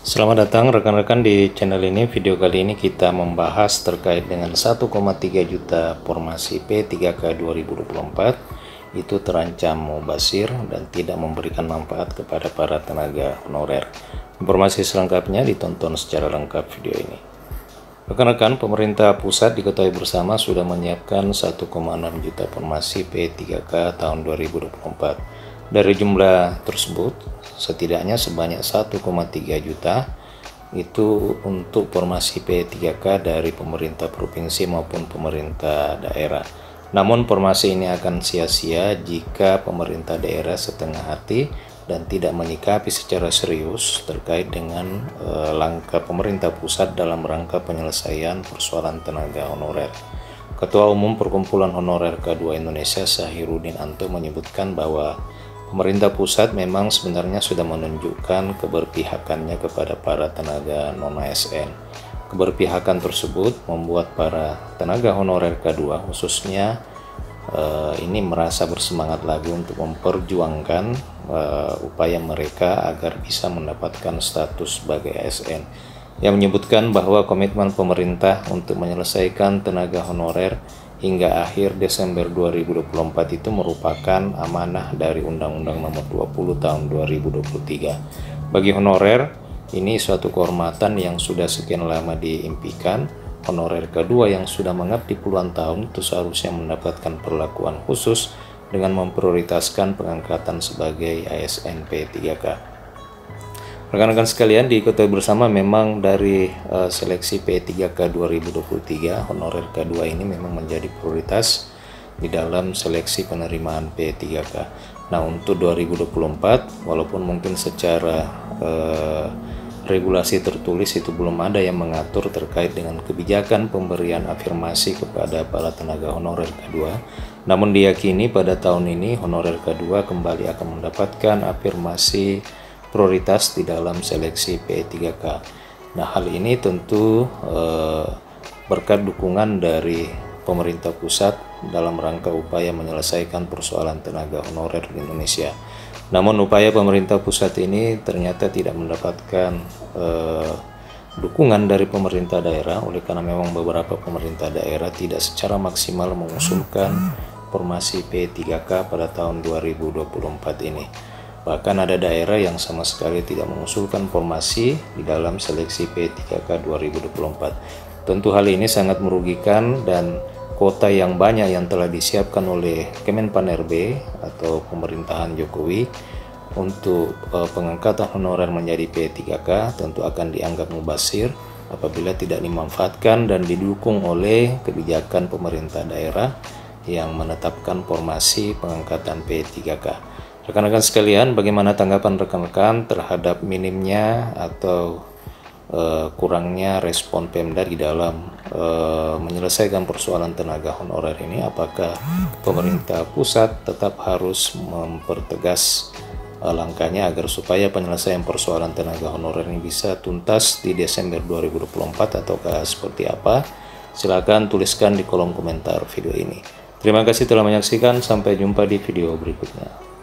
Selamat datang rekan-rekan di channel ini. Video kali ini kita membahas terkait dengan 1,3 juta formasi P3K 2024 itu terancam mubazir dan tidak memberikan manfaat kepada para tenaga honorer. Informasi selengkapnya ditonton secara lengkap video ini. Rekan-rekan, pemerintah pusat diketahui bersama sudah menyiapkan 1,6 juta formasi P3K tahun 2024. Dari jumlah tersebut, setidaknya sebanyak 1,3 juta itu untuk formasi P3K dari pemerintah provinsi maupun pemerintah daerah. Namun formasi ini akan sia-sia jika pemerintah daerah setengah hati dan tidak menyikapi secara serius terkait dengan langkah pemerintah pusat dalam rangka penyelesaian persoalan tenaga honorer. Ketua Umum Perkumpulan Honorer K2 Indonesia Sahirudin Anto menyebutkan bahwa pemerintah pusat memang sebenarnya sudah menunjukkan keberpihakannya kepada para tenaga non-ASN. Keberpihakan tersebut membuat para tenaga honorer K2 khususnya ini merasa bersemangat lagi untuk memperjuangkan upaya mereka agar bisa mendapatkan status sebagai ASN. Yang menyebutkan bahwa komitmen pemerintah untuk menyelesaikan tenaga honorer hingga akhir Desember 2024 itu merupakan amanah dari Undang-Undang Nomor 20 Tahun 2023. Bagi honorer, ini suatu kehormatan yang sudah sekian lama diimpikan. Honorer kedua yang sudah mengabdi puluhan tahun itu seharusnya mendapatkan perlakuan khusus dengan memprioritaskan pengangkatan sebagai ASN P3K. Rekan-rekan sekalian, diketahui bersama memang dari seleksi P3K 2023, honorer K2 ini memang menjadi prioritas di dalam seleksi penerimaan P3K. Nah, untuk 2024, walaupun mungkin secara regulasi tertulis itu belum ada yang mengatur terkait dengan kebijakan pemberian afirmasi kepada para tenaga honorer K2, namun diyakini pada tahun ini honorer K2 kembali akan mendapatkan afirmasi prioritas di dalam seleksi P3K. Nah, hal ini tentu berkat dukungan dari pemerintah pusat dalam rangka upaya menyelesaikan persoalan tenaga honorer di Indonesia. Namun upaya pemerintah pusat ini ternyata tidak mendapatkan dukungan dari pemerintah daerah, oleh karena memang beberapa pemerintah daerah tidak secara maksimal mengusulkan formasi P3K pada tahun 2024 ini. Bahkan ada daerah yang sama sekali tidak mengusulkan formasi di dalam seleksi P3K 2024. Tentu hal ini sangat merugikan dan kuota yang banyak yang telah disiapkan oleh Kemenpan-RB atau pemerintahan Jokowi untuk pengangkatan honorer menjadi P3K tentu akan dianggap mubazir apabila tidak dimanfaatkan dan didukung oleh kebijakan pemerintah daerah yang menetapkan formasi pengangkatan P3K. Rekan-rekan sekalian, bagaimana tanggapan rekan-rekan terhadap minimnya atau kurangnya respon Pemda di dalam menyelesaikan persoalan tenaga honorer ini? Apakah pemerintah pusat tetap harus mempertegas langkahnya agar supaya penyelesaian persoalan tenaga honorer ini bisa tuntas di Desember 2024 ataukah seperti apa? Silakan tuliskan di kolom komentar video ini. Terima kasih telah menyaksikan, sampai jumpa di video berikutnya.